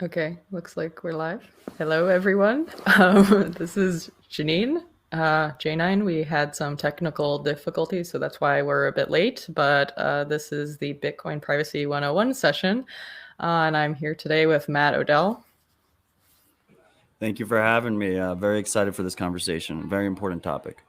Okay, looks like we're live. Hello, everyone. This is Janine. J9, we had some technical difficulties, so that's why we're a bit late, but this is the Bitcoin Privacy 101 session, and I'm here today with Matt Odell. Thank you for having me. Very excited for this conversation. Very important topic.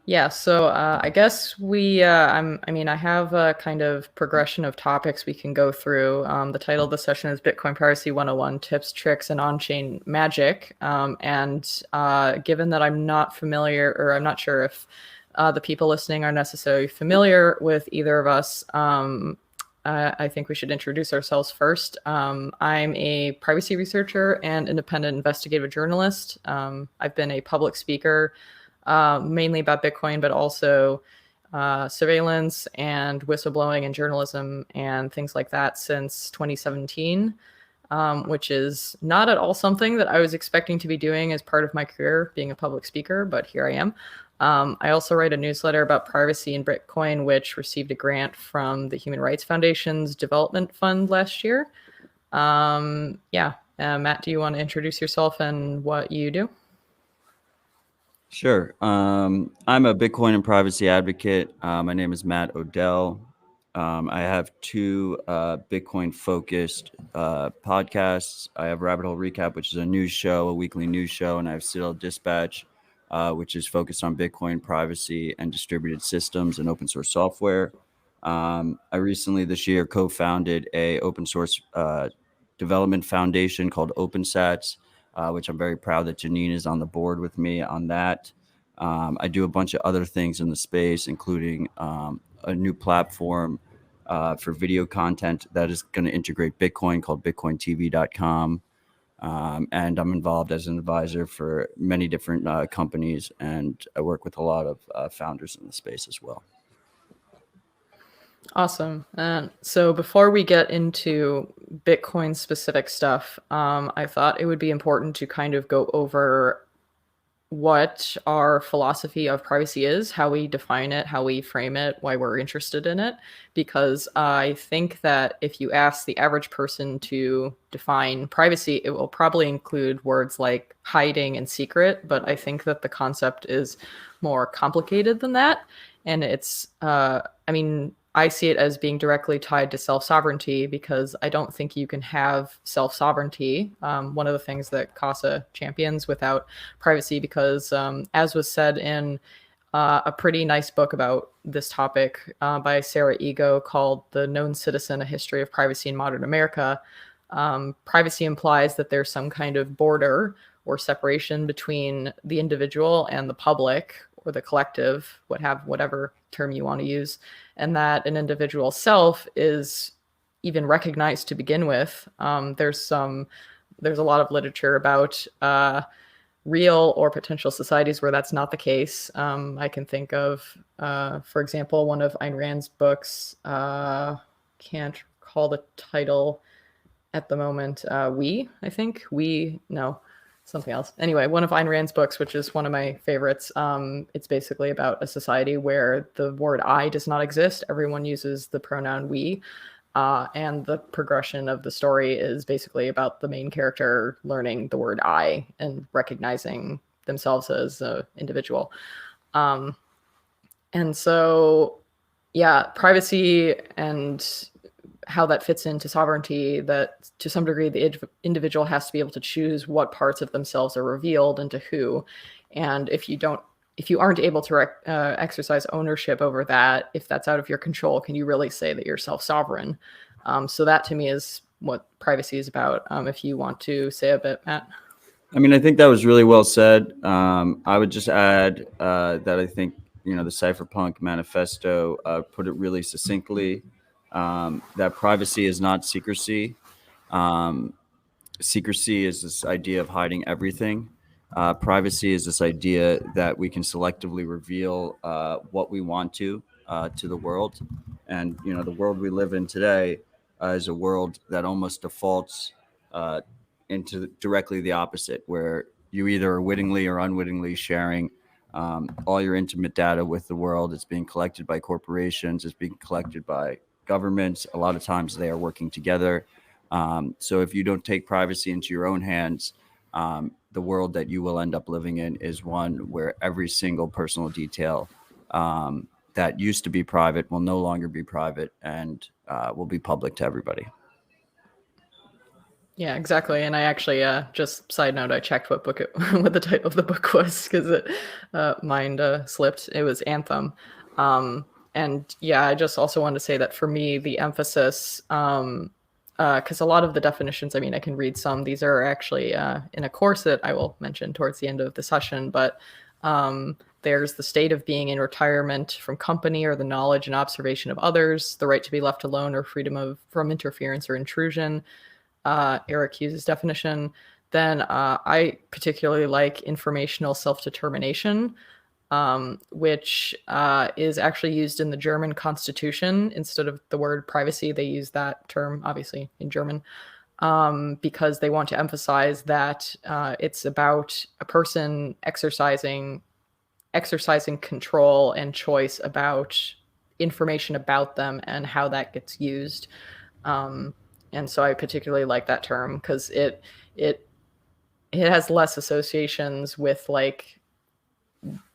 Yeah, so I guess I have a kind of progression of topics we can go through. The title of the session is Bitcoin Privacy 101 Tips, Tricks, and On-Chain Magic. Given that I'm not familiar, or I'm not sure if the people listening are necessarily familiar with either of us, I think we should introduce ourselves first. I'm a privacy researcher and independent investigative journalist. I've been a public speaker mainly about Bitcoin, but also surveillance and whistleblowing and journalism and things like that since 2017, which is not at all something that I was expecting to be doing as part of my career, being a public speaker, but here I am. I also write a newsletter about privacy in Bitcoin, which received a grant from the Human Rights Foundation's Development Fund last year. Matt, do you want to introduce yourself and what you do? Sure. I'm a Bitcoin and privacy advocate. My name is Matt Odell. I have two Bitcoin-focused podcasts. I have Rabbit Hole Recap, which is a news show, a weekly news show, and I have Citadel Dispatch, which is focused on Bitcoin privacy and distributed systems and open source software. I recently this year co-founded a open source development foundation called OpenSats, which I'm very proud that Janine is on the board with me on that. I do a bunch of other things in the space, including a new platform for video content that is going to integrate Bitcoin called bitcointv.com. And I'm involved as an advisor for many different companies, and I work with a lot of founders in the space as well. Awesome. So before we get into Bitcoin specific stuff, I thought it would be important to kind of go over what our philosophy of privacy is, how we define it, how we frame it, why we're interested in it. Because I think that if you ask the average person to define privacy, it will probably include words like hiding and secret. But I think that the concept is more complicated than that. And I see it as being directly tied to self-sovereignty because I don't think you can have self-sovereignty, one of the things that Casa champions, without privacy, because as was said in a pretty nice book about this topic by Sarah Ego called The Known Citizen, A History of Privacy in Modern America, privacy implies that there's some kind of border or separation between the individual and the public or the collective, whatever term you want to use, and that an individual self is even recognized to begin with. There's a lot of literature about real or potential societies where that's not the case. I can think of, for example, one of Ayn Rand's books. Can't recall the title at the moment. Something else. Anyway, one of Ayn Rand's books, which is one of my favorites, it's basically about a society where the word I does not exist. Everyone uses the pronoun we. And the progression of the story is basically about the main character learning the word I and recognizing themselves as an individual. And so, yeah, privacy and how that fits into sovereignty, that to some degree the individual has to be able to choose what parts of themselves are revealed and to who. And if you aren't able to exercise ownership over that, if that's out of your control, can you really say that you're self-sovereign? So that to me is what privacy is about. If you want to say a bit, Matt. I mean, I think that was really well said. I would just add that I think, the Cypherpunk manifesto put it really succinctly, that privacy is not secrecy. Secrecy is this idea of hiding everything. Privacy is this idea that we can selectively reveal what we want to the world. And, the world we live in today is a world that almost defaults into directly the opposite, where you either are wittingly or unwittingly sharing all your intimate data with the world. It's being collected by corporations. It's being collected by governments. A lot of times they are working together So if you don't take privacy into your own hands, the world that you will end up living in is one where every single personal detail that used to be private will no longer be private and will be public to everybody. Yeah, exactly. And I actually, just side note, I checked what book what the title of the book was because it mind slipped. It was Anthem. And yeah, I just also wanted to say that for me, the emphasis, because a lot of the definitions, I mean, I can read some. These are actually in a course that I will mention towards the end of the session, but there's the state of being in retirement from company or the knowledge and observation of others, the right to be left alone or freedom from interference or intrusion. Eric Hughes' definition. Then I particularly like informational self-determination, which is actually used in the German Constitution. Instead of the word privacy, they use that term, obviously, in German, because they want to emphasize that it's about a person exercising control and choice about information about them and how that gets used. And so I particularly like that term because it has less associations with like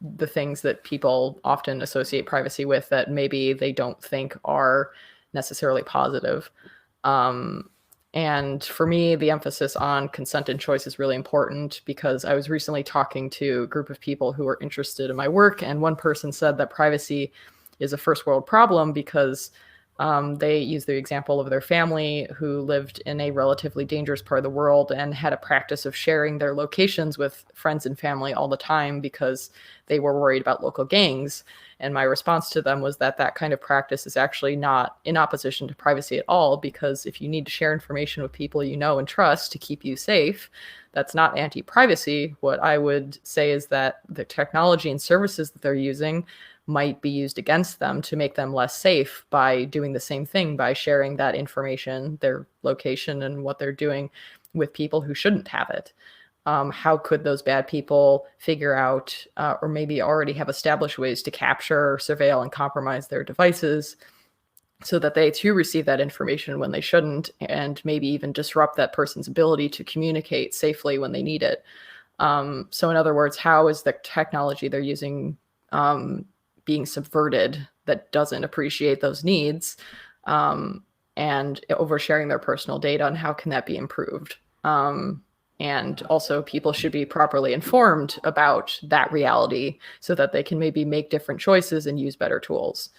the things that people often associate privacy with that maybe they don't think are necessarily positive. And for me, the emphasis on consent and choice is really important because I was recently talking to a group of people who were interested in my work, and one person said that privacy is a first world problem because they used the example of their family who lived in a relatively dangerous part of the world and had a practice of sharing their locations with friends and family all the time because they were worried about local gangs. And my response to them was that that kind of practice is actually not in opposition to privacy at all, because if you need to share information with people you know and trust to keep you safe, that's not anti-privacy. What I would say is that the technology and services that they're using might be used against them to make them less safe by doing the same thing, by sharing that information, their location and what they're doing, with people who shouldn't have it. How could those bad people figure out or maybe already have established ways to capture, surveil, and compromise their devices so that they too receive that information when they shouldn't, and maybe even disrupt that person's ability to communicate safely when they need it? So in other words, how is the technology they're using being subverted that doesn't appreciate those needs, and oversharing their personal data, and how can that be improved? And also people should be properly informed about that reality so that they can maybe make different choices and use better tools.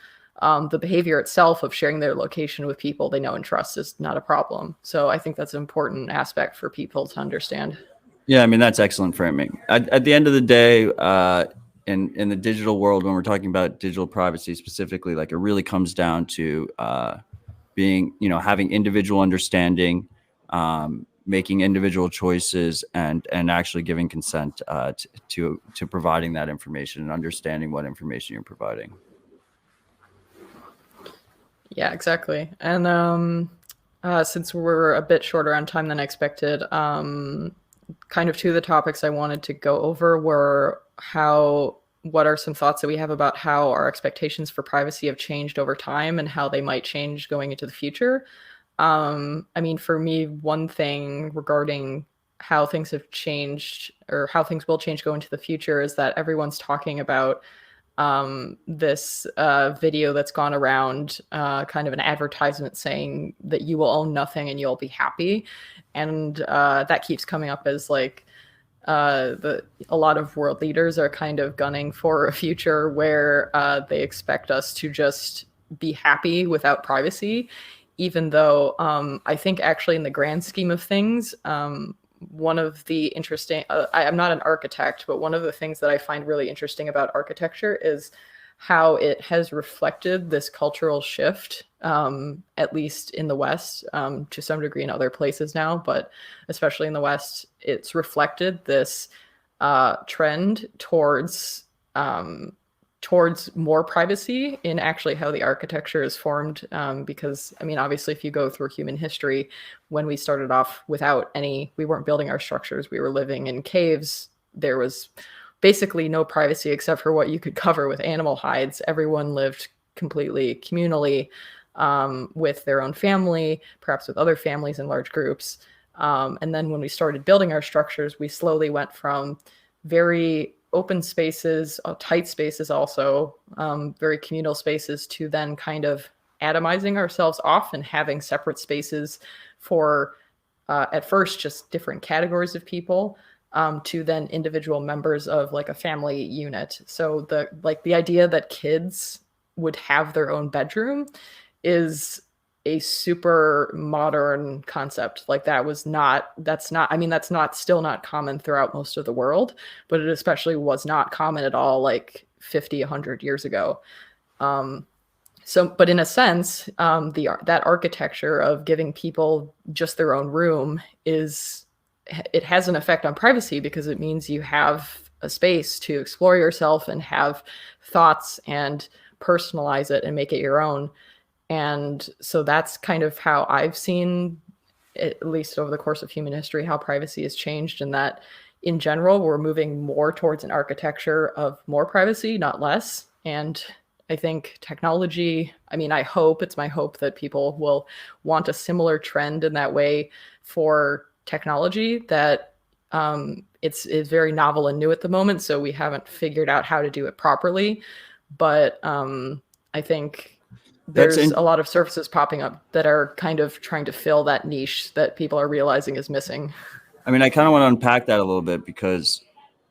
The behavior itself of sharing their location with people they know and trust is not a problem. So I think that's an important aspect for people to understand. Yeah, I mean, that's excellent framing. At the end of the day, in the digital world, when we're talking about digital privacy specifically, like it really comes down to being, having individual understanding, making individual choices, and actually giving consent to providing that information and understanding what information you're providing. Yeah, exactly. And since we're a bit shorter on time than expected, kind of two of the topics I wanted to go over were what are some thoughts that we have about how our expectations for privacy have changed over time and how they might change going into the future. I mean, for me, one thing regarding how things have changed or how things will change going into the future is that everyone's talking about this video that's gone around, kind of an advertisement saying that you will own nothing and you'll be happy. And that keeps coming up as like a lot of world leaders are kind of gunning for a future where they expect us to just be happy without privacy, even though I think actually in the grand scheme of things, one of the interesting, I'm not an architect, but one of the things that I find really interesting about architecture is how it has reflected this cultural shift, at least in the West, to some degree in other places now, but especially in the West, it's reflected this trend towards more privacy in actually how the architecture is formed. Because, I mean, obviously, if you go through human history, when we started off we weren't building our structures, we were living in caves. There was basically no privacy except for what you could cover with animal hides. Everyone lived completely communally. with their own family, perhaps with other families in large groups. And then when we started building our structures, we slowly went from very open spaces, tight spaces also, very communal spaces, to then kind of atomizing ourselves off and having separate spaces for, at first, just different categories of people, to then individual members of like a family unit. So the idea that kids would have their own bedroom is a super modern concept. Like that's still not common throughout most of the world, but it especially was not common at all like 50, 100 years ago. But in a sense, that architecture of giving people just their own room it has an effect on privacy, because it means you have a space to explore yourself and have thoughts and personalize it and make it your own. And so that's kind of how I've seen, at least over the course of human history, how privacy has changed, and that in general, we're moving more towards an architecture of more privacy, not less. And I think technology, it's my hope that people will want a similar trend in that way for technology, that it's very novel and new at the moment, so we haven't figured out how to do it properly. But I think there's a lot of services popping up that are kind of trying to fill that niche that people are realizing is missing. I kind of want to unpack that a little bit, because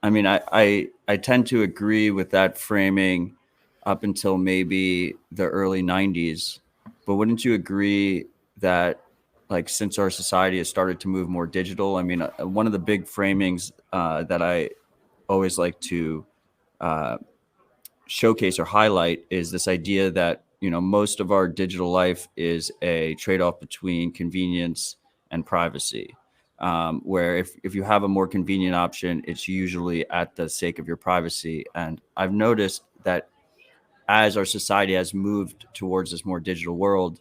I tend to agree with that framing up until maybe the early 90s. But wouldn't you agree that, like, since our society has started to move more digital, one of the big framings that I always like to showcase or highlight is this idea that, most of our digital life is a trade-off between convenience and privacy, where if you have a more convenient option, it's usually at the sake of your privacy. And I've noticed that as our society has moved towards this more digital world,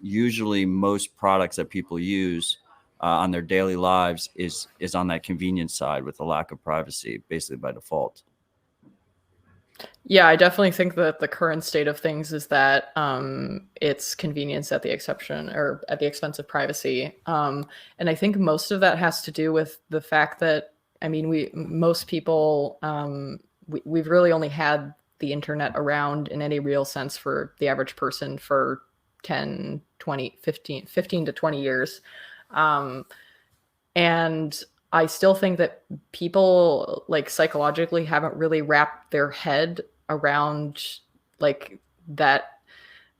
usually most products that people use on their daily lives is on that convenience side, with a lack of privacy, basically by default. Yeah, I definitely think that the current state of things is that it's convenience at the expense of privacy. And I think most of that has to do with the fact that, most people, we've really only had the internet around in any real sense for the average person for 10, 20, 15 to 20 years. And I still think that people, like, psychologically haven't really wrapped their head around like that,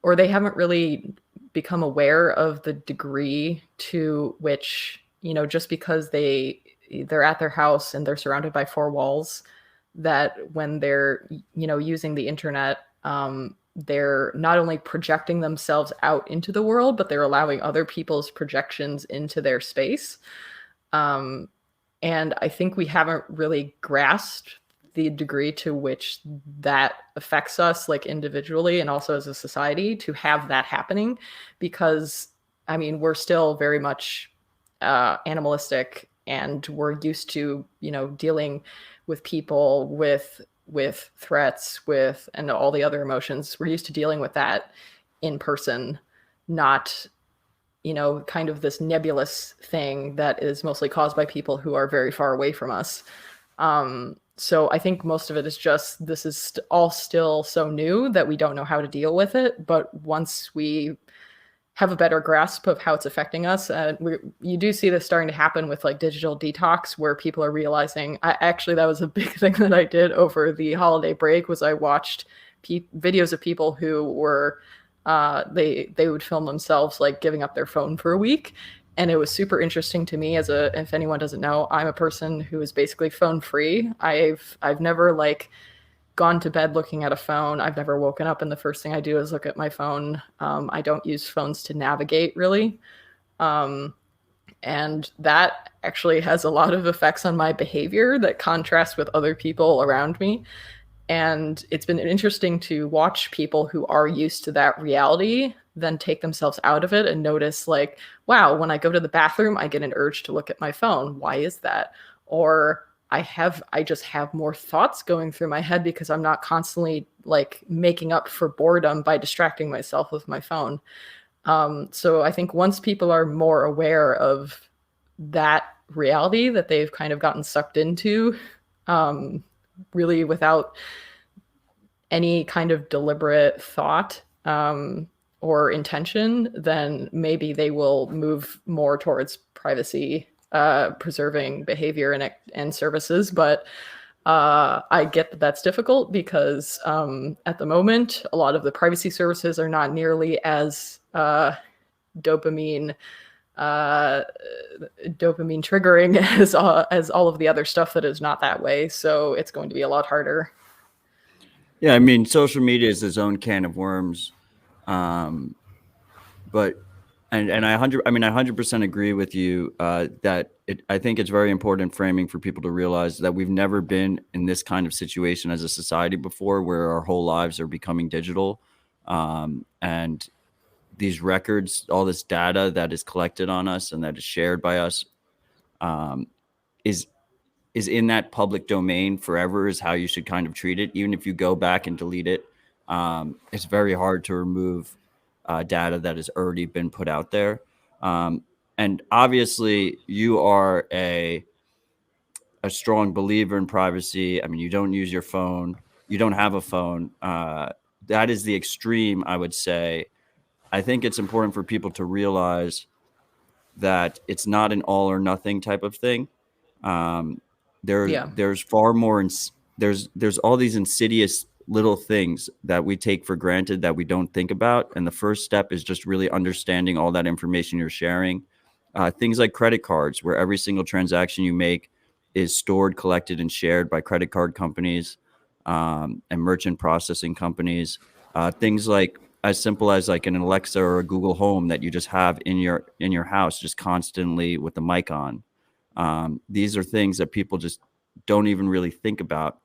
or they haven't really become aware of the degree to which, just because they're at their house and they're surrounded by four walls, that when they're, using the internet, they're not only projecting themselves out into the world, but they're allowing other people's projections into their space. And I think we haven't really grasped the degree to which that affects us, like, individually and also as a society, to have that happening, because we're still very much animalistic, and we're used to, dealing with people, with threats, and all the other emotions. We're used to dealing with that in person, not, kind of this nebulous thing that is mostly caused by people who are very far away from us. So I think most of it is just, this is all still so new that we don't know how to deal with it. But once we have a better grasp of how it's affecting us, you do see this starting to happen with, like, digital detox, where people are realizing, that was a big thing that I did over the holiday break, was I watched videos of people who were, they would film themselves, like, giving up their phone for a week. And it was super interesting to me if anyone doesn't know, I'm a person who is basically phone free. I've never, like, gone to bed looking at a phone. I've never woken up and the first thing I do is look at my phone. I don't use phones to navigate, really. And that actually has a lot of effects on my behavior that contrast with other people around me. And it's been interesting to watch people who are used to that reality then take themselves out of it and notice, like, wow, when I go to the bathroom, I get an urge to look at my phone. Why is that? Or I just have more thoughts going through my head because I'm not constantly like making up for boredom by distracting myself with my phone. So I think once people are more aware of that reality that they've kind of gotten sucked into, really without any kind of deliberate thought or intention, then maybe they will move more towards privacy preserving behavior and services. But I get that that's difficult because at the moment, a lot of the privacy services are not nearly as dopamine dopamine triggering as all of the other stuff that is not that way. So it's going to be a lot harder. Yeah, I mean, social media is its own can of worms, but and I 100% agree with you that I think it's very important framing for people to realize that we've never been in this kind of situation as a society before, where our whole lives are becoming digital, and these records, all this data that is collected on us and that is shared by us, is in that public domain forever, is how you should kind of treat it. Even if you go back and delete it, it's very hard to remove data that has already been put out there. And obviously you are a strong believer in privacy. I mean, you don't use your phone, you don't have a phone. That is the extreme, I would say. I think it's important for people to realize that it's not an all or nothing type of thing. There's far more, there's all these insidious little things that we take for granted that we don't think about. And the first step is just really understanding all that information you're sharing. Things like credit cards, where every single transaction you make is stored, collected, and shared by credit card companies and merchant processing companies. Things like as simple as like an Alexa or a Google Home that you just have in your house, just constantly with the mic on. These are things that people just don't even really think about.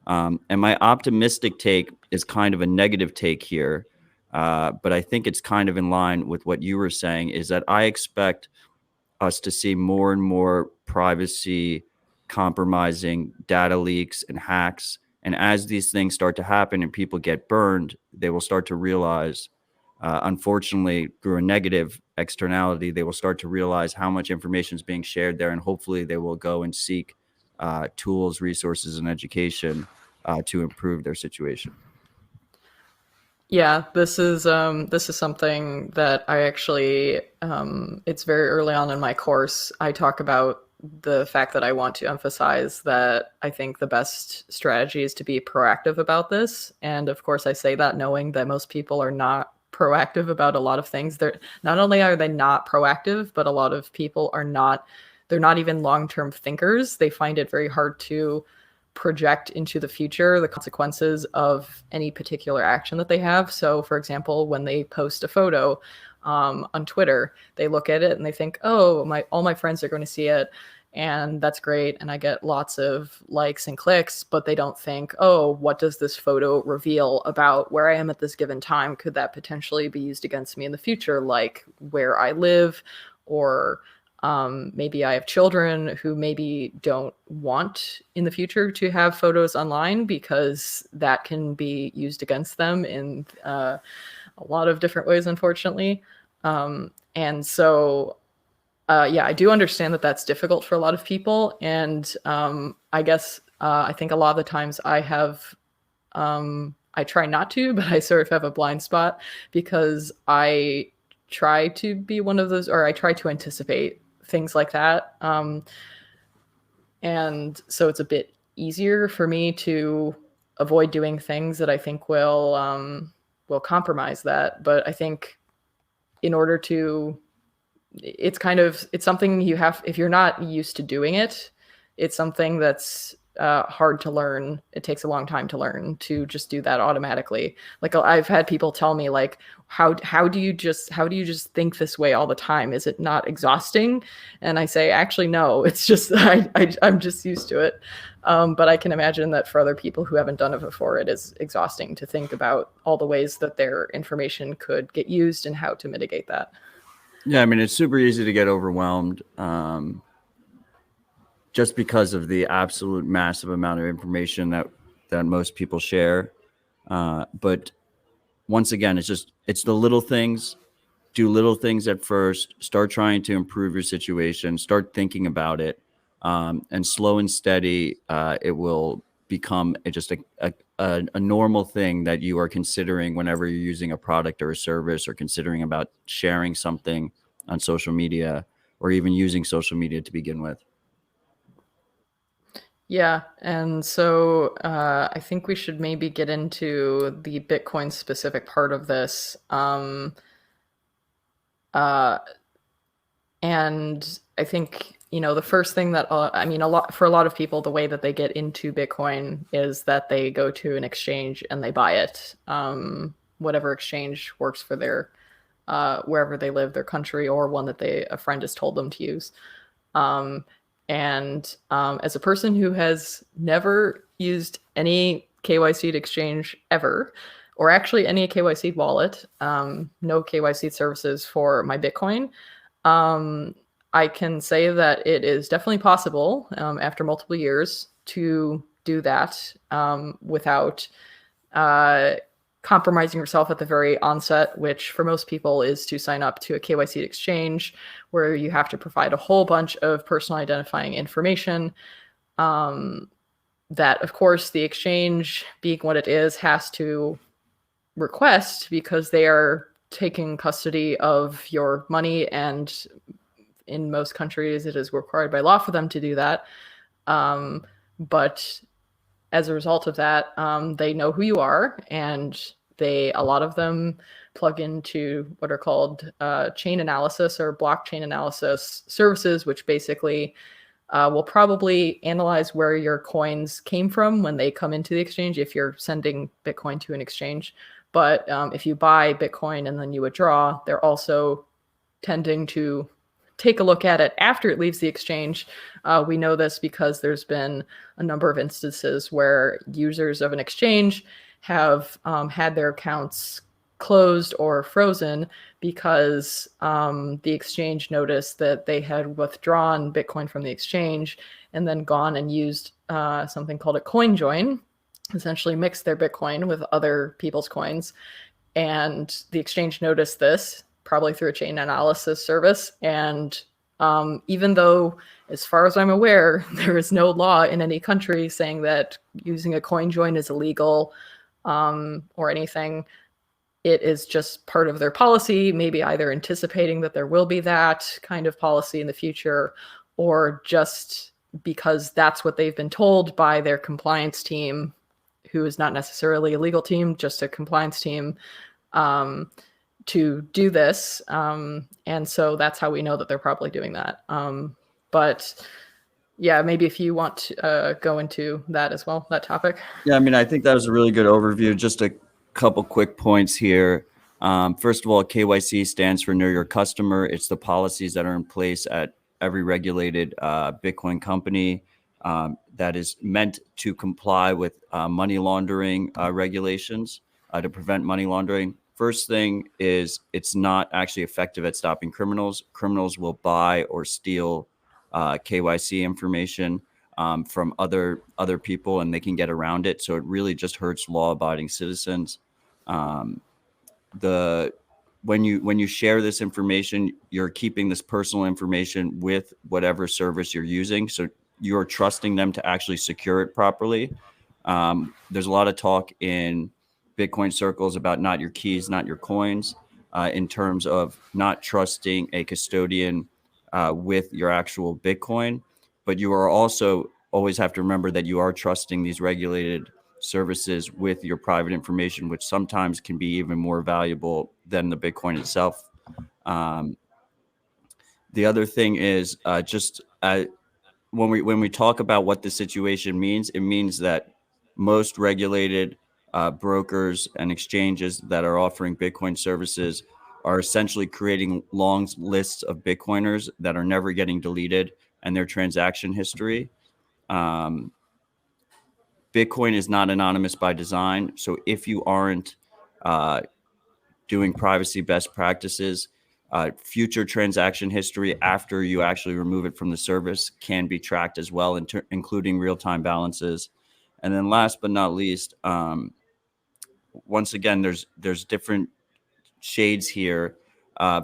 And my optimistic take is kind of a negative take here, but I think it's kind of in line with what you were saying, is that I expect us to see more and more privacy compromising data leaks and hacks. And as these things start to happen and people get burned, they will start to realize, unfortunately, through a negative externality, they will start to realize how much information is being shared there. And hopefully they will go and seek tools, resources, and education to improve their situation. Yeah, this is something that I actually it's very early on in my course. I talk about the fact that I want to emphasize that I think the best strategy is to be proactive about this. And of course, I say that knowing that most people are not proactive about a lot of things. They're not only are they not proactive, but a lot of people are not, they're not even long-term thinkers. They find it very hard to project into the future the consequences of any particular action that they have. So, for example, when they post a photo on Twitter, they look at it and they think, "Oh, all my friends are going to see it, and that's great, and I get lots of likes and clicks." But they don't think, "Oh, what does this photo reveal about where I am at this given time? Could that potentially be used against me in the future, like where I live, or maybe I have children who maybe don't want in the future to have photos online because that can be used against them in a lot of different ways, unfortunately." And so, yeah, I do understand that that's difficult for a lot of people. And I guess I think a lot of the times I try not to, but I sort of have a blind spot because I try to be one of those, or I try to anticipate things like that. And so it's a bit easier for me to avoid doing things that I think will compromise that. But I think in order to, it's something you have, if you're not used to doing it, it's something that's hard to learn. It takes a long time to learn to just do that automatically. Like I've had people tell me, like, how do you just think this way all the time? Is it not exhausting? And I say, actually, no, it's just I'm just used to it. But I can imagine that for other people who haven't done it before, it is exhausting to think about all the ways that their information could get used and how to mitigate that. Yeah, I mean, it's super easy to get overwhelmed. just because of the absolute massive amount of information that most people share. But once again, it's the little things. Do little things at first. Start trying to improve your situation. Start thinking about it, and slow and steady, it will become a normal thing that you are considering whenever you're using a product or a service, or considering about sharing something on social media, or even using social media to begin with. Yeah, and so I think we should maybe get into the Bitcoin specific part of this. Uh, and I think, the first thing that for a lot of people, the way that they get into Bitcoin is that they go to an exchange and they buy it. Whatever exchange works for their wherever they live, their country, or one that a friend has told them to use. As a person who has never used any KYC exchange ever, or actually any KYC wallet, no KYC services for my Bitcoin, I can say that it is definitely possible, after multiple years, to do that without compromising yourself at the very onset, which for most people is to sign up to a KYC exchange where you have to provide a whole bunch of personal identifying information, that, of course, the exchange, being what it is, has to request, because they are taking custody of your money, and in most countries it is required by law for them to do that. But as a result of that, they know who you are, and a lot of them plug into what are called chain analysis or blockchain analysis services, which basically will probably analyze where your coins came from when they come into the exchange, if you're sending Bitcoin to an exchange. But if you buy Bitcoin and then you withdraw, they're also tending to take a look at it after it leaves the exchange. We know this because there's been a number of instances where users of an exchange have had their accounts closed or frozen because the exchange noticed that they had withdrawn Bitcoin from the exchange and then gone and used something called a CoinJoin, essentially mixed their Bitcoin with other people's coins. And the exchange noticed this, probably through a chain analysis service. And even though, as far as I'm aware, there is no law in any country saying that using a CoinJoin is illegal or anything, it is just part of their policy, maybe either anticipating that there will be that kind of policy in the future, or just because that's what they've been told by their compliance team, who is not necessarily a legal team, just a compliance team, to do this. And so that's how we know that they're probably doing that. But yeah, maybe if you want to go into that as well, that topic. Yeah, I mean, I think that was a really good overview. Just a couple quick points here. First of all, KYC stands for Know Your Customer. It's the policies that are in place at every regulated Bitcoin company that is meant to comply with money laundering regulations to prevent money laundering. First thing is, it's not actually effective at stopping criminals. Criminals will buy or steal KYC information from other people, and they can get around it. So it really just hurts law-abiding citizens. When you share this information, you're keeping this personal information with whatever service you're using. So you're trusting them to actually secure it properly. There's a lot of talk in Bitcoin circles about not your keys, not your coins, in terms of not trusting a custodian with your actual Bitcoin. But you are also always have to remember that you are trusting these regulated services with your private information, which sometimes can be even more valuable than the Bitcoin itself. The other thing is when we talk about what the situation means, it means that most regulated brokers and exchanges that are offering Bitcoin services are essentially creating long lists of Bitcoiners that are never getting deleted and their transaction history. Bitcoin is not anonymous by design. So if you aren't doing privacy best practices, Future transaction history after you actually remove it from the service can be tracked as well, including real-time balances. And then last but not least, once again, there's different shades here.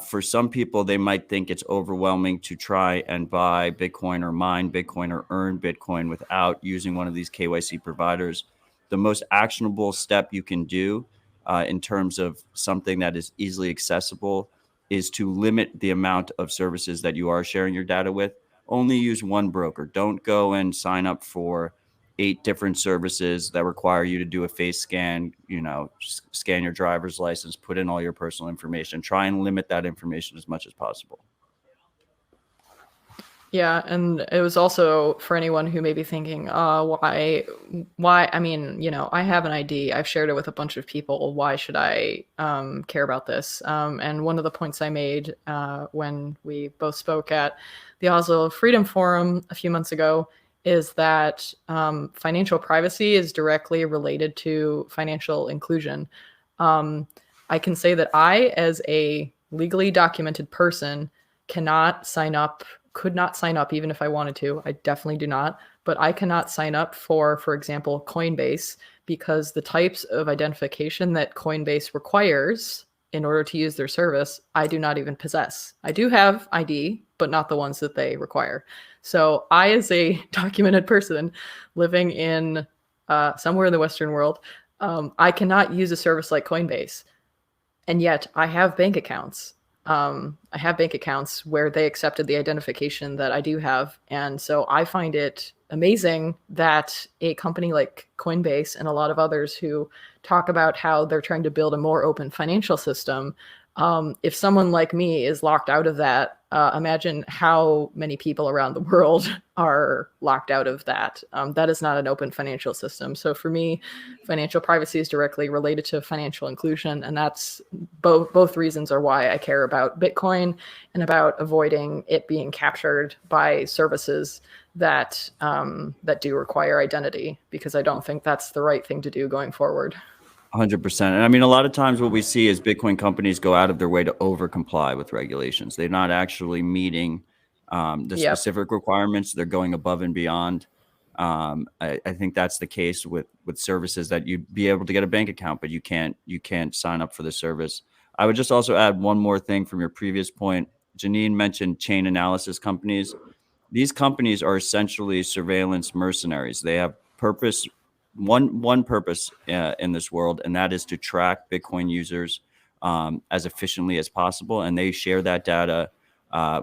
For some people, they might think it's overwhelming to try and buy Bitcoin or mine Bitcoin or earn Bitcoin without using one of these KYC providers. The most actionable step you can do in terms of something that is easily accessible is to limit the amount of services that you are sharing your data with. Only use one broker. Don't go and sign up for 8 different services that require you to do a face scan, scan your driver's license, put in all your personal information. Try and limit that information as much as possible. Yeah, and it was also for anyone who may be thinking, why? I mean, I have an ID. I've shared it with a bunch of people. Why should I care about this? And one of the points I made when we both spoke at the Oslo Freedom Forum a few months ago is that financial privacy is directly related to financial inclusion. I can say that I, as a legally documented person, could not sign up, even if I wanted to. I definitely do not. But I cannot sign up for example, Coinbase, because the types of identification that Coinbase requires in order to use their service, I do not even possess. I do have ID, but not the ones that they require. So I, as a documented person living in somewhere in the Western world, I cannot use a service like Coinbase. And yet I have bank accounts. Where they accepted the identification that I do have. And so I find it amazing that a company like Coinbase and a lot of others who talk about how they're trying to build a more open financial system, if someone like me is locked out of that, imagine how many people around the world are locked out of that. That is not an open financial system. So for me, financial privacy is directly related to financial inclusion. And that's both reasons are why I care about Bitcoin and about avoiding it being captured by services that do require identity, because I don't think that's the right thing to do going forward. 100%. And I mean, a lot of times what we see is Bitcoin companies go out of their way to over comply with regulations. They're not actually meeting the specific requirements. They're going above and beyond. I think that's the case with services that you'd be able to get a bank account, but you can't sign up for the service. I would just also add one more thing from your previous point. Janine mentioned chain analysis companies. These companies are essentially surveillance mercenaries. They have one purpose in this world, and that is to track Bitcoin users as efficiently as possible. And they share that data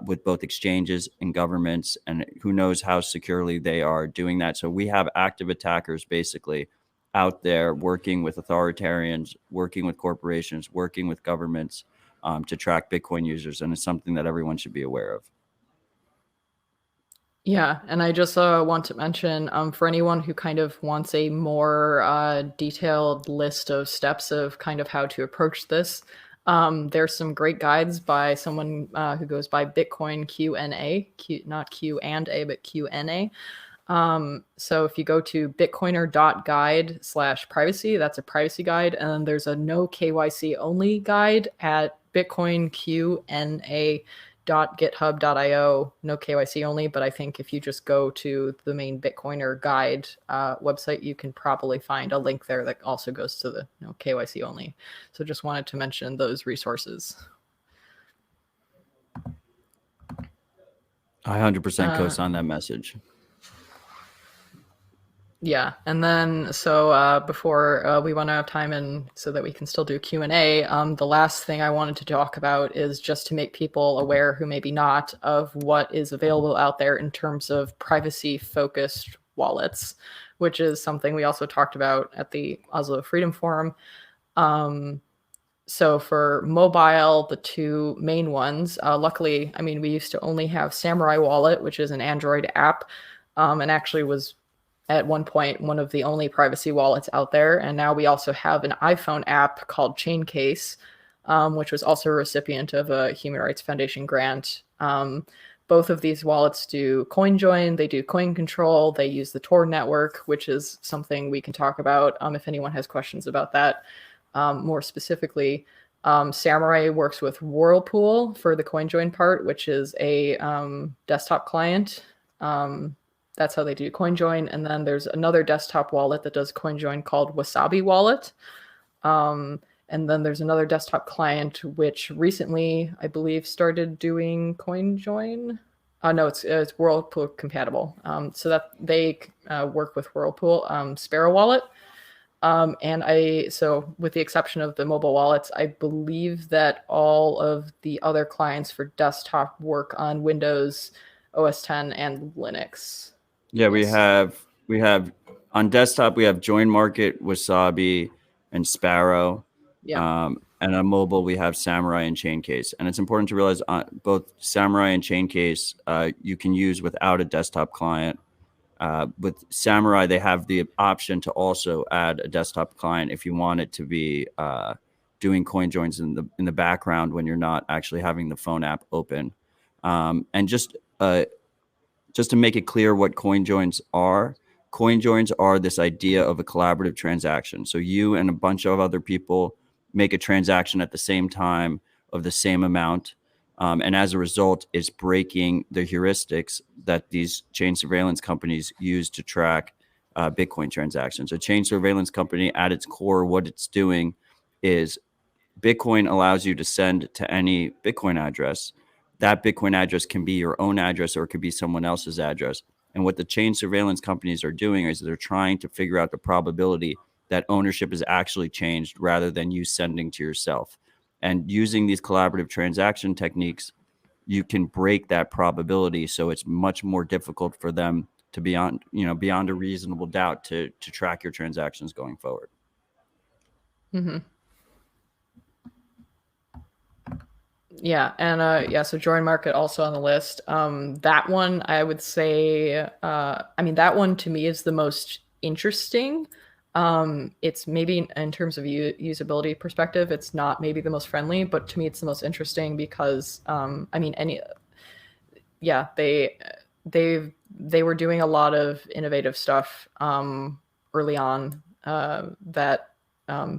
with both exchanges and governments, and who knows how securely they are doing that. So we have active attackers basically out there working with authoritarians, working with corporations, working with governments to track Bitcoin users. And it's something that everyone should be aware of. Yeah, and I just want to mention for anyone who kind of wants a more detailed list of steps of kind of how to approach this, there's some great guides by someone who goes by Bitcoin Q&A, not Q and A, but Q&A. So if you go to bitcoiner.guide/privacy, that's a privacy guide. And then there's a no KYC only guide at bitcoinqa.github.io, no KYC only. But I think if you just go to the main Bitcoiner guide website, you can probably find a link there that also goes to the no KYC only. So just wanted to mention those resources. I 100% co-sign that message. Yeah, and then so before we run out of time and so that we can still do Q&A, the last thing I wanted to talk about is just to make people aware who maybe not of what is available out there in terms of privacy-focused wallets, which is something we also talked about at the Oslo Freedom Forum. So for mobile, the two main ones, luckily, I mean, we used to only have Samurai Wallet, which is an Android app, and actually was at one point one of the only privacy wallets out there. And now we also have an iPhone app called Chaincase, which was also a recipient of a Human Rights Foundation grant. Both of these wallets do CoinJoin, they do coin control, they use the Tor network, which is something we can talk about if anyone has questions about that more specifically. Samurai works with Whirlpool for the CoinJoin part, which is a desktop client. That's how they do CoinJoin. And then there's another desktop wallet that does CoinJoin called Wasabi Wallet. And then there's another desktop client which recently, I believe, started doing CoinJoin. No, it's Whirlpool compatible. So that they work with Whirlpool. Sparrow Wallet. So with the exception of the mobile wallets, I believe that all of the other clients for desktop work on Windows, OS 10, and Linux. Yeah, Yes. we have on desktop, we have Join Market, Wasabi, and Sparrow. Yeah. And on mobile, we have Samurai and Chaincase. And it's important to realize both Samurai and Chaincase you can use without a desktop client. With Samurai, they have the option to also add a desktop client if you want it to be doing coin joins in the background when you're not actually having the phone app open. And just to make it clear what coin joins are this idea of a collaborative transaction. So you and a bunch of other people make a transaction at the same time of the same amount. And as a result, it's breaking the heuristics that these chain surveillance companies use to track Bitcoin transactions. A chain surveillance company at its core, what it's doing is Bitcoin allows you to send to any Bitcoin address. That Bitcoin address can be your own address or it could be someone else's address. And what the chain surveillance companies are doing is they're trying to figure out the probability that ownership is actually changed rather than you sending to yourself. And using these collaborative transaction techniques, you can break that probability. So it's much more difficult for them to beyond a reasonable doubt to track your transactions going forward. Mm-hmm. Yeah, and so Join Market also on the list. That one I would say, that one to me is the most interesting. It's maybe in terms of usability perspective, it's not maybe the most friendly, but to me it's the most interesting because, they were doing a lot of innovative stuff early on that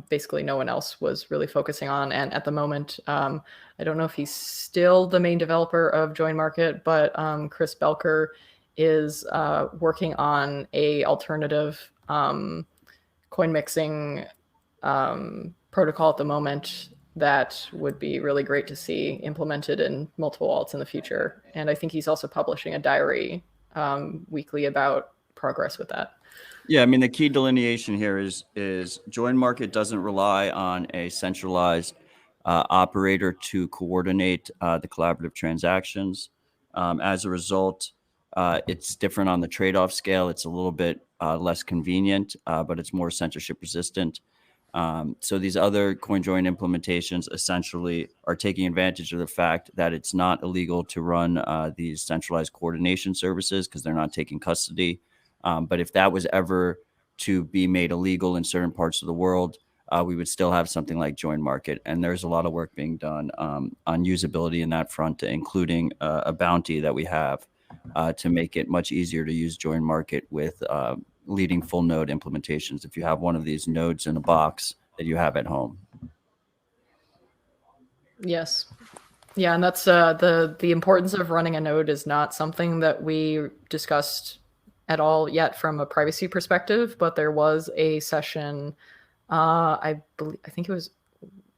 basically no one else was really focusing on. And at the moment, I don't know if he's still the main developer of Join Market, but Chris Belker is working on a alternative coin mixing protocol at the moment that would be really great to see implemented in multiple wallets in the future. And I think he's also publishing a diary weekly about progress with that. Yeah, I mean, the key delineation here is Join Market doesn't rely on a centralized operator to coordinate the collaborative transactions. As a result, it's different on the trade-off scale. It's a little bit less convenient, but it's more censorship resistant. So these other CoinJoin implementations essentially are taking advantage of the fact that it's not illegal to run these centralized coordination services because they're not taking custody. But if that was ever to be made illegal in certain parts of the world, we would still have something like Join Market. And there's a lot of work being done on usability in that front, including a bounty that we have to make it much easier to use Join Market with leading full node implementations if you have one of these nodes in a box that you have at home. Yes. Yeah, and that's the importance of running a node is not something that we discussed at all yet from a privacy perspective, but there was a session, I think it was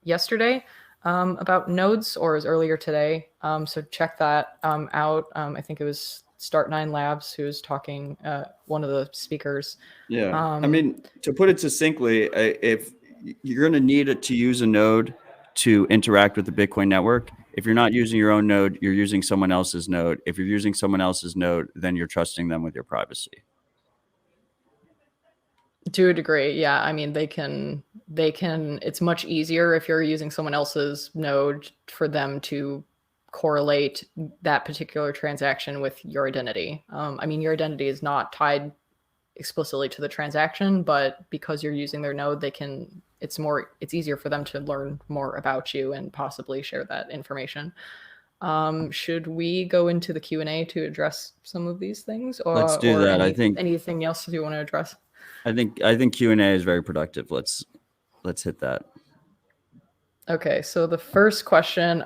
yesterday, about nodes, or it was earlier today. So check that out. I think it was Start9 Labs who was talking, one of the speakers. Yeah, I mean, to put it succinctly, if you're going to need it to use a node to interact with the Bitcoin network, if you're not using your own node, you're using someone else's node. If you're using someone else's node, then you're trusting them with your privacy. To a degree, yeah. I mean, they can, it's much easier if you're using someone else's node for them to correlate that particular transaction with your identity. I mean, your identity is not tied explicitly to the transaction, but because you're using their node, it's easier for them to learn more about you and possibly share that information. Should we go into the Q&A to address some of these things, or let's do that? I think anything else you want to address? I think Q&A is very productive. Let's hit that. Okay, so the first question,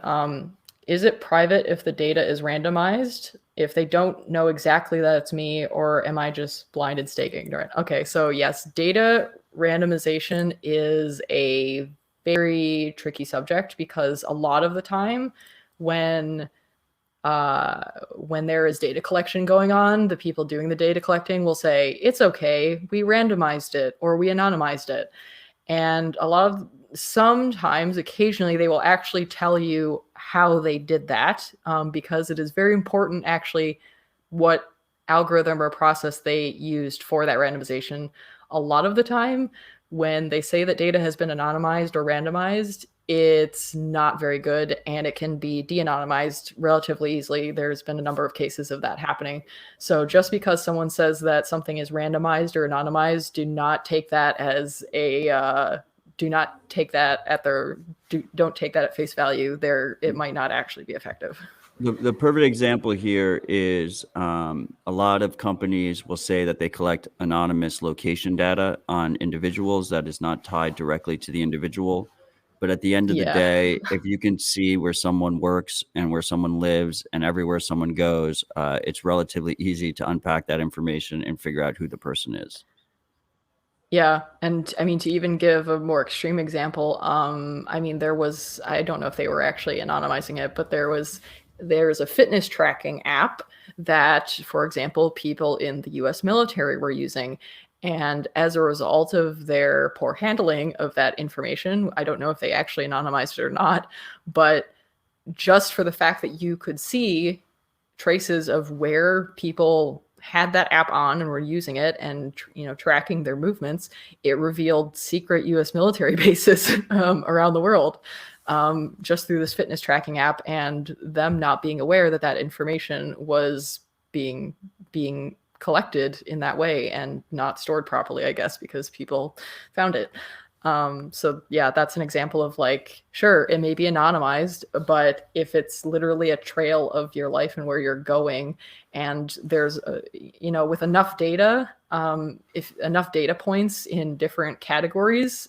is it private if the data is randomized? If they don't know exactly that it's me, or am I just blind and staying ignorant? Okay, so yes, data randomization is a very tricky subject because a lot of the time when there is data collection going on, the people doing the data collecting will say, it's okay, we randomized it or we anonymized it. And sometimes, occasionally, they will actually tell you how they did that, because it is very important, actually, what algorithm or process they used for that randomization. A lot of the time, when they say that data has been anonymized or randomized, it's not very good, and it can be de-anonymized relatively easily. There's been a number of cases of that happening. So just because someone says that something is randomized or anonymized, do not take that as don't take that at face value. It might not actually be effective. The perfect example here is a lot of companies will say that they collect anonymous location data on individuals that is not tied directly to the individual. But at the end of the day, if you can see where someone works and where someone lives and everywhere someone goes, it's relatively easy to unpack that information and figure out who the person is. Yeah, and I mean, to even give a more extreme example, I mean, I don't know if they were actually anonymizing it, but there's a fitness tracking app that, for example, people in the US military were using. And as a result of their poor handling of that information, I don't know if they actually anonymized it or not, but just for the fact that you could see traces of where people had that app on and were using it and tracking their movements, it revealed secret US military bases around the world, just through this fitness tracking app, and them not being aware that that information was being collected in that way and not stored properly, I guess, because people found it. So yeah, that's an example of, like, sure, it may be anonymized, but if it's literally a trail of your life and where you're going, and there's with enough data, if enough data points in different categories,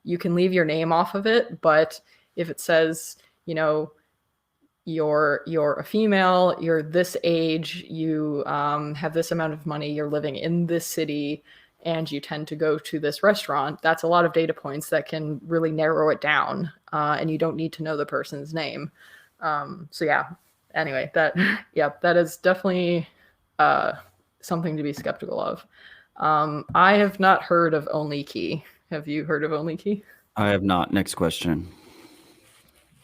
you can leave your name off of it. But if it says, you're a female, you're this age, you have this amount of money, you're living in this city, and you tend to go to this restaurant, that's a lot of data points that can really narrow it down, and you don't need to know the person's name. So yeah, anyway, that is definitely something to be skeptical of. I have not heard of OnlyKey. Have you heard of OnlyKey? I have not. Next question.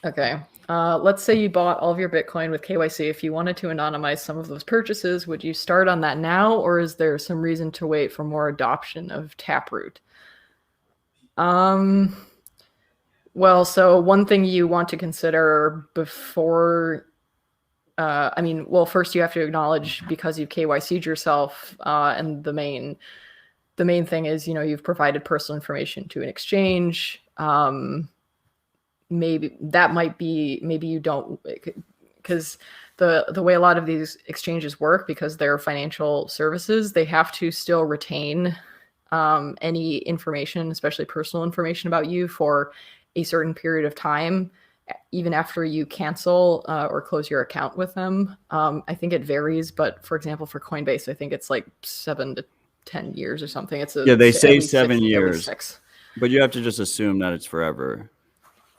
Okay. Let's say you bought all of your Bitcoin with KYC. If you wanted to anonymize some of those purchases, would you start on that now, or is there some reason to wait for more adoption of Taproot? Well, so one thing you want to consider before, first you have to acknowledge, because you've KYC'd yourself, and the main thing is, you've provided personal information to an exchange. Maybe you don't, because the way a lot of these exchanges work, because they're financial services, they have to still retain any information, especially personal information about you, for a certain period of time, even after you cancel or close your account with them. I think it varies, but for example, for Coinbase, I think it's like 7 to 10 years or something. They say 7 years, years, 6. But you have to just assume that it's forever.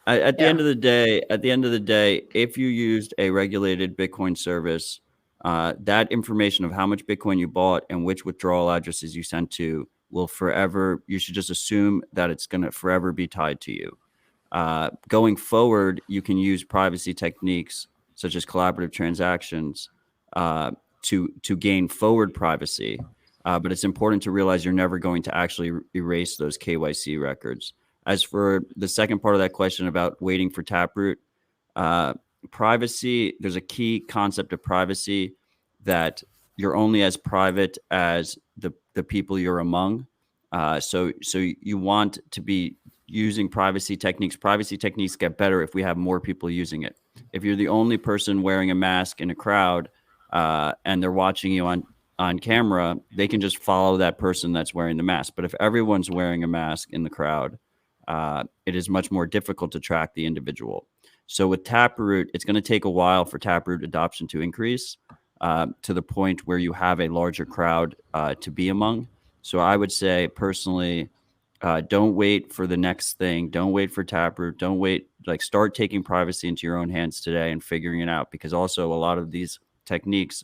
At the end of the day, if you used a regulated Bitcoin service, that information of how much Bitcoin you bought and which withdrawal addresses you sent to will forever, you should just assume that it's going to forever be tied to you. Going forward, you can use privacy techniques such as collaborative transactions to gain forward privacy. But it's important to realize you're never going to actually erase those KYC records. As for the second part of that question about waiting for Taproot, privacy, there's a key concept of privacy that you're only as private as the people you're among. So you want to be using privacy techniques. Privacy techniques get better if we have more people using it. If you're the only person wearing a mask in a crowd and they're watching you on camera, they can just follow that person that's wearing the mask. But if everyone's wearing a mask in the crowd, it is much more difficult to track the individual. So with Taproot, it's going to take a while for Taproot adoption to increase to the point where you have a larger crowd to be among. So I would say personally, don't wait for the next thing. Don't wait for Taproot. Don't wait. Like, start taking privacy into your own hands today and figuring it out, because also a lot of these techniques,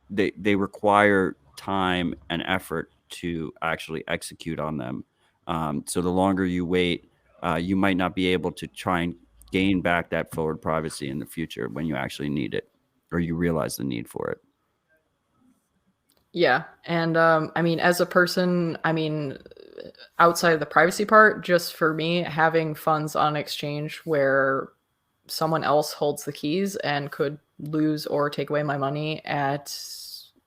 they require time and effort to actually execute on them. So the longer you wait, you might not be able to try and gain back that forward privacy in the future when you actually need it, or you realize the need for it. Yeah. And I mean, as a person, I mean, outside of the privacy part, just for me, having funds on exchange where someone else holds the keys and could lose or take away my money at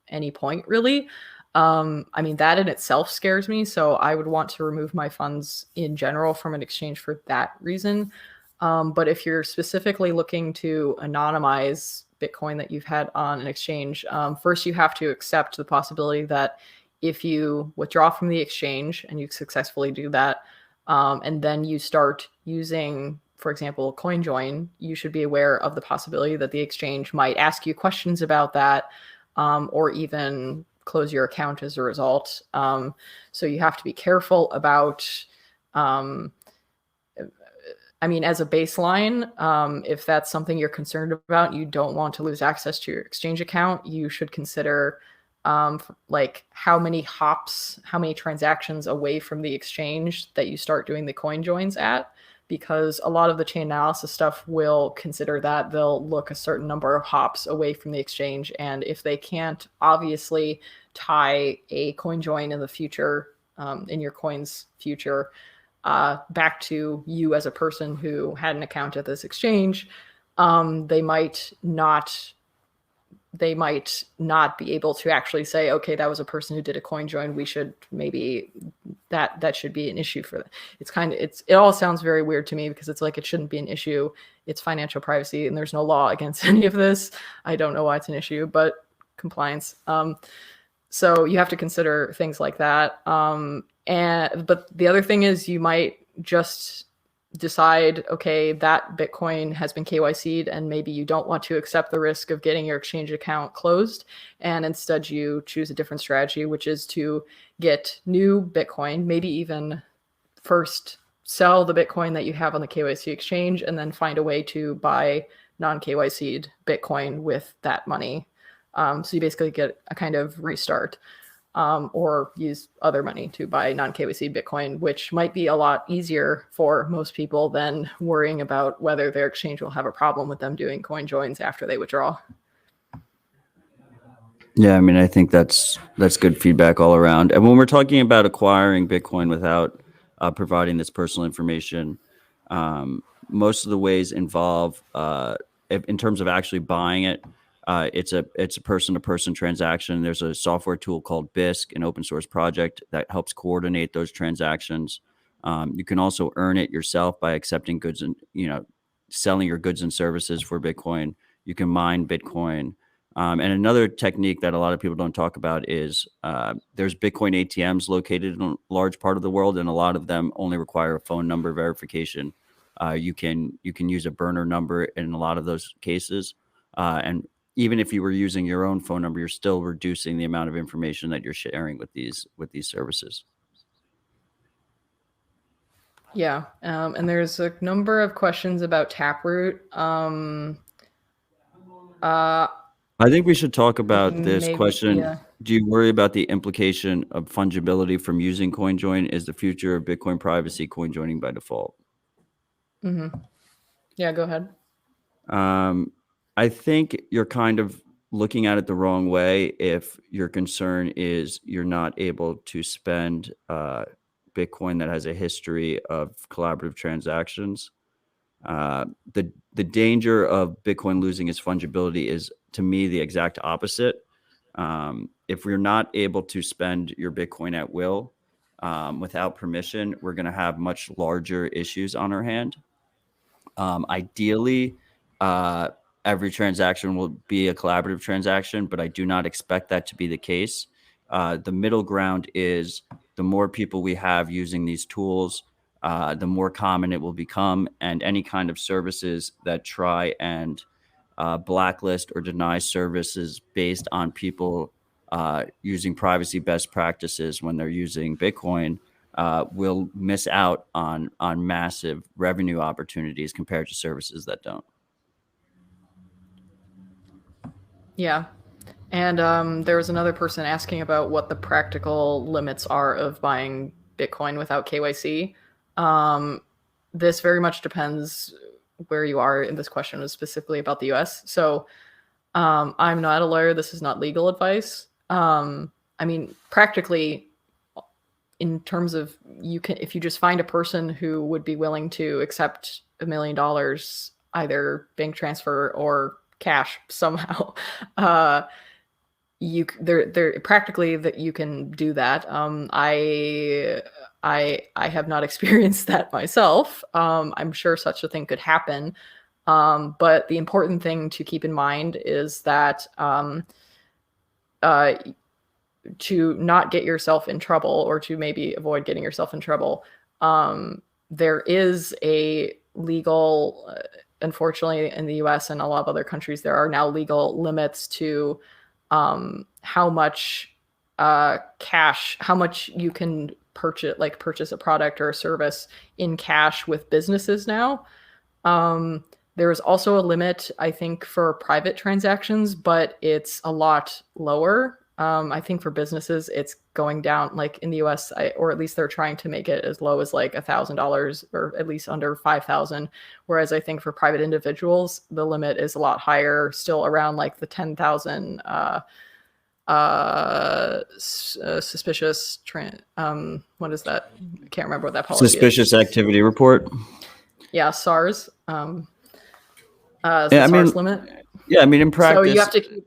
any point, really. I mean, that in itself scares me. So I would want to remove my funds in general from an exchange for that reason. But if you're specifically looking to anonymize Bitcoin that you've had on an exchange, first you have to accept the possibility that if you withdraw from the exchange and you successfully do that, and then you start using, for example, CoinJoin, you should be aware of the possibility that the exchange might ask you questions about that, or even close your account as a result. So you have to be careful about, I mean, as a baseline, if that's something you're concerned about, you don't want to lose access to your exchange account, you should consider like how many hops, how many transactions away from the exchange that you start doing the coin joins at, because a lot of the chain analysis stuff will consider that. They'll look a certain number of hops away from the exchange, and if they can't obviously tie a coin join in the future, in your coin's future, back to you as a person who had an account at this exchange, they might not be able to actually say, okay, that was a person who did a coin join. We should maybe that should be an issue for them. It all sounds very weird to me, because it's like, it shouldn't be an issue. It's financial privacy and there's no law against any of this. I don't know why it's an issue, but compliance. So you have to consider things like that. But the other thing is, you might just decide, okay, that Bitcoin has been KYC'd and maybe you don't want to accept the risk of getting your exchange account closed. And instead you choose a different strategy, which is to get new Bitcoin, maybe even first sell the Bitcoin that you have on the KYC exchange, and then find a way to buy non-KYC'd Bitcoin with that money. So you basically get a kind of restart. Or use other money to buy non-KYC Bitcoin, which might be a lot easier for most people than worrying about whether their exchange will have a problem with them doing coin joins after they withdraw. Yeah, I mean, I think that's good feedback all around. And when we're talking about acquiring Bitcoin without providing this personal information, most of the ways involve, in terms of actually buying it, it's a person-to-person transaction. There's a software tool called Bisq, an open source project that helps coordinate those transactions. You can also earn it yourself by accepting goods and, selling your goods and services for Bitcoin. You can mine Bitcoin. And another technique that a lot of people don't talk about is there's Bitcoin ATMs located in a large part of the world, and a lot of them only require a phone number verification. You can use a burner number in a lot of those cases, and even if you were using your own phone number, you're still reducing the amount of information that you're sharing with these services. Yeah, and there's a number of questions about Taproot. I think we should talk about this question. Yeah. Do you worry about the implication of fungibility from using CoinJoin? Is the future of Bitcoin privacy coin joining by default? Mm-hmm. Yeah, go ahead. I think you're kind of looking at it the wrong way if your concern is you're not able to spend Bitcoin that has a history of collaborative transactions. The danger of Bitcoin losing its fungibility is, to me, the exact opposite. If we're not able to spend your Bitcoin at will without permission, we're going to have much larger issues on our hand. Ideally, every transaction will be a collaborative transaction, but I do not expect that to be the case. The middle ground is the more people we have using these tools, the more common it will become. And any kind of services that try and blacklist or deny services based on people using privacy best practices when they're using Bitcoin will miss out on massive revenue opportunities compared to services that don't. Yeah. And there was another person asking about what the practical limits are of buying Bitcoin without KYC. This very much depends where you are. And this question was specifically about the US. So I'm not a lawyer. This is not legal advice. I mean, practically, in terms of if you just find a person who would be willing to accept $1 million, either bank transfer or cash somehow, they're practically that you can do that. I have not experienced that myself. I'm sure such a thing could happen. But the important thing to keep in mind is that to not get yourself in trouble, or to maybe avoid getting yourself in trouble, there is a legal, unfortunately in the US and a lot of other countries, there are now legal limits to how much cash, how much you can purchase a product or a service in cash with businesses now. There is also a limit, I think, for private transactions, but it's a lot lower. I think for businesses, it's going down, like in the US, or at least they're trying to make it as low as like $1,000, or at least under 5,000. Whereas I think for private individuals, the limit is a lot higher, still around like the 10,000 suspicious, what is that? I can't remember what that policy Suspicious is. activity report. Yeah, SARS. Yeah, SARS limit. Yeah, I mean, in practice. So you have to.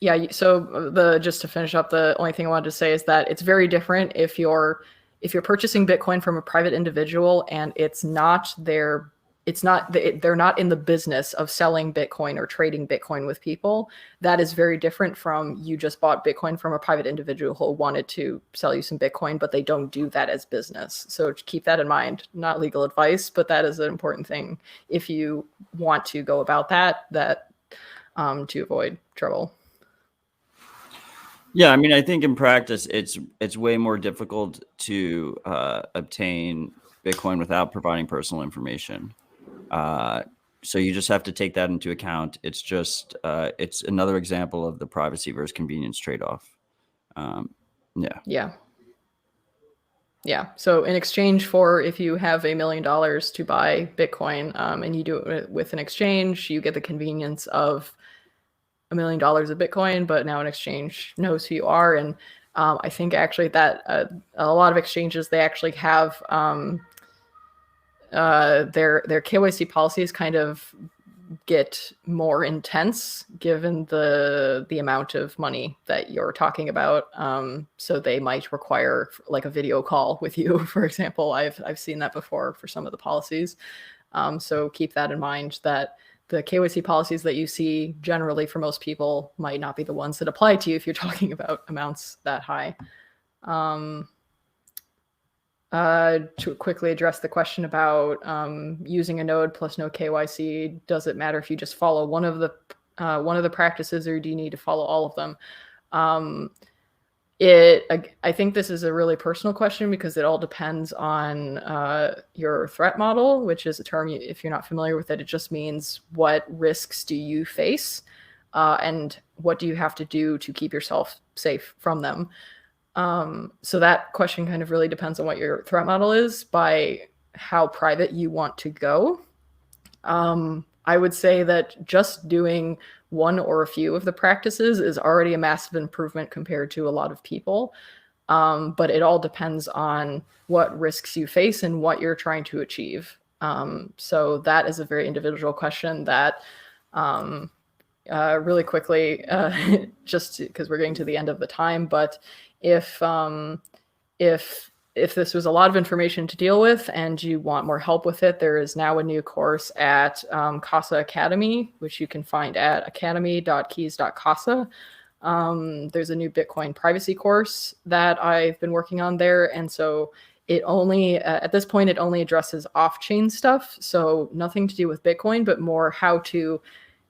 Yeah, so just to finish up, the only thing I wanted to say is that it's very different if you're purchasing Bitcoin from a private individual and they're not in the business of selling Bitcoin or trading Bitcoin with people. That is very different from you just bought Bitcoin from a private individual who wanted to sell you some Bitcoin, but they don't do that as business. So keep that in mind. Not legal advice, but that is an important thing if you want to go about that to avoid trouble. Yeah, I mean, I think in practice, it's way more difficult to obtain Bitcoin without providing personal information. So you just have to take that into account. It's just it's another example of the privacy versus convenience trade-off. Yeah. So in exchange for, if you have $1 million to buy Bitcoin, and you do it with an exchange, you get the convenience of $1 million of Bitcoin, but now an exchange knows who you are. And I think actually that a lot of exchanges, they actually have their KYC policies kind of get more intense given the amount of money that you're talking about. So they might require like a video call with you, for example. I've seen that before for some of the policies. So keep that in mind, that the KYC policies that you see generally for most people might not be the ones that apply to you if you're talking about amounts that high. To quickly address the question about using a node plus no KYC, does it matter if you just follow one of the practices, or do you need to follow all of them? I think this is a really personal question because it all depends on your threat model, which is a term, if you're not familiar with it, it just means what risks do you face and what do you have to do to keep yourself safe from them. So that question kind of really depends on what your threat model is, by how private you want to go. I would say that just doing one or a few of the practices is already a massive improvement compared to a lot of people. But it all depends on what risks you face and what you're trying to achieve. So that is a very individual question that really quickly, just because we're getting to the end of the time, but if this was a lot of information to deal with and you want more help with it, there is now a new course at Casa Academy, which you can find at academy.keys.casa. There's a new Bitcoin privacy course that I've been working on there. And so it only at this point it only addresses off-chain stuff, so nothing to do with Bitcoin, but more how to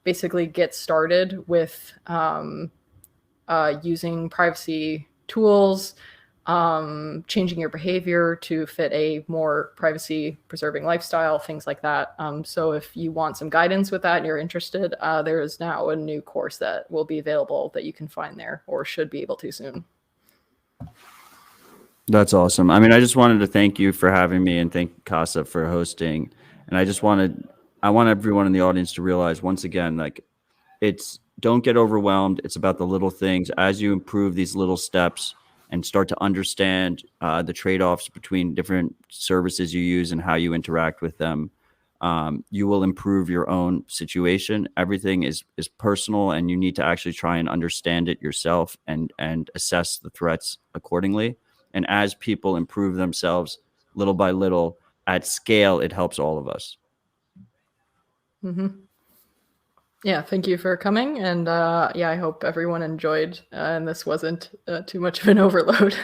basically get started with using privacy tools, changing your behavior to fit a more privacy preserving lifestyle, things like that. So if you want some guidance with that and you're interested, there is now a new course that will be available that you can find there, or should be able to soon. That's awesome. I mean, I just wanted to thank you for having me and thank Casa for hosting. And I want everyone in the audience to realize once again, like, don't get overwhelmed. It's about the little things. As you improve these little steps and start to understand the trade-offs between different services you use and how you interact with them, you will improve your own situation. Everything is personal, and you need to actually try and understand it yourself and assess the threats accordingly. And as people improve themselves little by little at scale, it helps all of us. Mm-hmm. Yeah, thank you for coming. And yeah, I hope everyone enjoyed and this wasn't too much of an overload.